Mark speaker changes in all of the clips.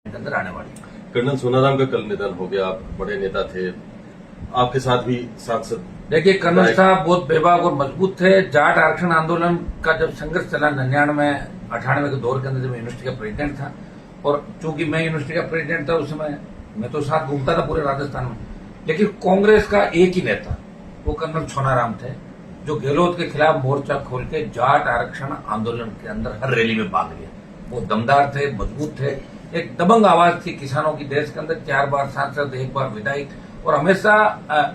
Speaker 1: के अंदर आने वाली।
Speaker 2: कर्नल सोनाराम का कल निधन हो गया। आप बड़े नेता थे, आपके साथ भी सांसद।
Speaker 1: देखिए, कर्नल साहब बहुत बेबाक और मजबूत थे। जाट आरक्षण आंदोलन का जब संघर्ष चला 99-98 के दौर के अंदर, जब मैं यूनिवर्सिटी का प्रेसिडेंट था, और चूंकि मैं यूनिवर्सिटी का प्रेसिडेंट था उस समय, मैं तो साथ घूमता था पूरे राजस्थान में, लेकिन कांग्रेस का एक ही नेता वो कर्नल सोनाराम थे, जो गहलोत के खिलाफ मोर्चा खोल के जाट आरक्षण आंदोलन के अंदर हर रैली में भाग लिया। वो दमदार थे, मजबूत थे, एक दबंग आवाज थी किसानों की देश के अंदर। 4 बार सांसद, 1 बार विधायक, और हमेशा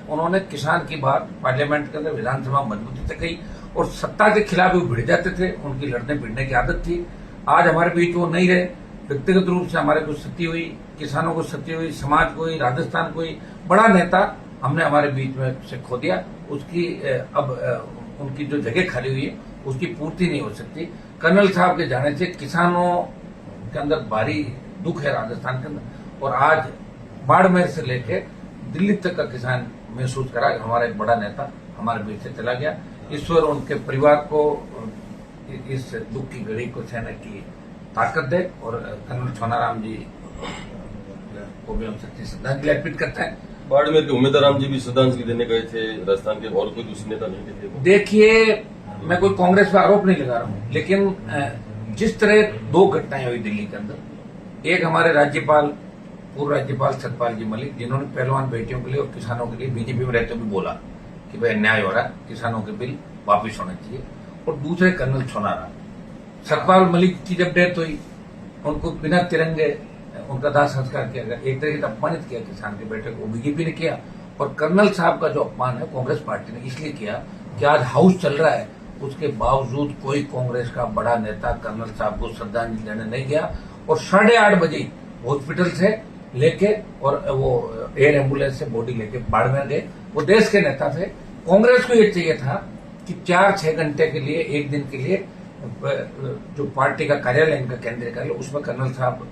Speaker 1: उन्होंने किसान की बात पार्लियामेंट के अंदर, विधानसभा मजबूती से कही, और सत्ता के खिलाफ भी भिड़ जाते थे। उनकी लड़ने भिड़ने की आदत थी। आज हमारे बीच वो नहीं रहे। व्यक्तिगत रूप से हमारे को क्षति हुई, किसानों को क्षति हुई, समाज को हुई, राजस्थान को हुई। बड़ा नेता हमने हमारे बीच में से खो दिया। उसकी अब उनकी जो जगह खाली हुई है उसकी पूर्ति नहीं हो सकती। कर्नल साहब के जाने से किसानों के अंदर भारी दुख है राजस्थान के अंदर, और आज बाड़मेर से लेके दिल्ली तक का किसान महसूस करा कि हमारा एक बड़ा नेता हमारे बीच से चला गया। ईश्वर उनके परिवार को इस दुख की घड़ी को सहने की ताकत दे, और कर्नल सोनाराम जी को भी हम सच्ची श्रद्धांजलि अर्पित करते हैं।
Speaker 2: बाड़मेर के उम्मीदवार जी भी श्रद्धांजलि देने गए थे राजस्थान के, और कोई दूसरे नेता नहीं थे।
Speaker 1: देखिए, मैं कोई कांग्रेस पर आरोप नहीं लगा रहा हूं, लेकिन जिस तरह 2 घटनाएं हुई दिल्ली के अंदर, एक हमारे राज्यपाल, पूर्व राज्यपाल सतपाल जी मलिक, जिन्होंने पहलवान बेटियों के लिए और किसानों के लिए बीजेपी में रहते हुए बोला कि भाई अन्याय हो रहा है, किसानों के बिल वापिस होने चाहिए। और दूसरे कर्नल सोनाराम, सतपाल मलिक की जब डेथ हुई, उनको बिना तिरंगे उनका दाह संस्कार किया गया। एक तरीके से अपमानित किया किसान के बेटे को, बीजेपी ने किया। और कर्नल साहब का जो अपमान है कांग्रेस पार्टी ने इसलिए किया कि आज हाउस चल रहा है, उसके बावजूद कोई कांग्रेस का बड़ा नेता कर्नल साहब को श्रद्धांजलि देने नहीं गया। और 8:30 बजे हॉस्पिटल से लेके, और वो एयर एम्बुलेंस से बॉडी लेके बाड़मेर गए। वो देश के नेता थे। कांग्रेस को ये चाहिए था कि 4-6 घंटे के लिए, एक दिन के लिए, जो पार्टी का कार्यालय, इनका केंद्रीय कार्यालय, उसमें कर्नल साहब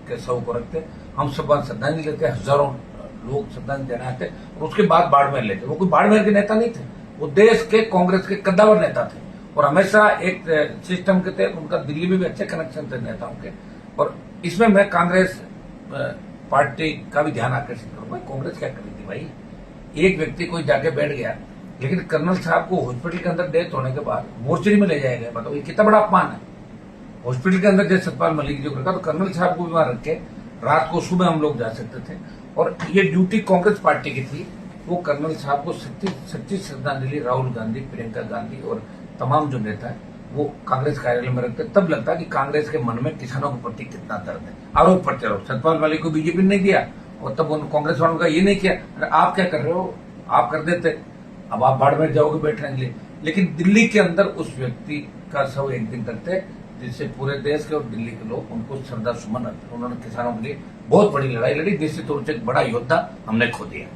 Speaker 1: के शव को रखते, हम सब श्रद्धांजलि देते, हजारों लोग श्रद्धांजलि देने आते, और उसके बाद बाड़मेर लेते। वो कोई बाड़मेर के नेता नहीं थे, वो देश के कांग्रेस के कद्दावर नेता थे, और हमेशा एक सिस्टम के तहत उनका दिल्ली में भी अच्छे कनेक्शन थे नेताओं के। और इसमें मैं कांग्रेस पार्टी का भी ध्यान आकर्षित करूंगा। कांग्रेस क्या करी थी भाई? एक व्यक्ति कोई जाके बैठ गया, लेकिन कर्नल साहब को हॉस्पिटल के अंदर डेथ होने के बाद मोर्चरी में ले जाया गया। बताओ, ये कितना बड़ा अपमान है। हॉस्पिटल के अंदर जैसे सतपाल मलिक जी को रखा, तो कर्नल साहब को भी वहां रख के रात को, सुबह हम लोग जा सकते थे। और ये ड्यूटी कांग्रेस पार्टी की थी। वो कर्नल साहब को सच्ची श्रद्धांजलि राहुल गांधी, प्रियंका गांधी और तमाम जो नेता है वो कांग्रेस कार्यालय में रखते। तब लगता है कि कांग्रेस के मन में किसानों के प्रति कितना दर्द है। आरोप प्रत्यारोप, सतपाल मलिक को बीजेपी ने नहीं दिया, और तब उन कांग्रेस वालों का ये नहीं किया, अरे आप क्या कर रहे हो, आप कर देते, अब आप बाड़मेर जाओगे बैठने के लिए। लेकिन दिल्ली के अंदर उस व्यक्ति का शव एक दिन रखते, जिससे पूरे देश के और दिल्ली के लोग उनको श्रद्धा सुमन, उन्होंने किसानों के लिए बहुत बड़ी लड़ाई लड़ी, जिससे तो एक बड़ा योद्धा हमने खो दिया।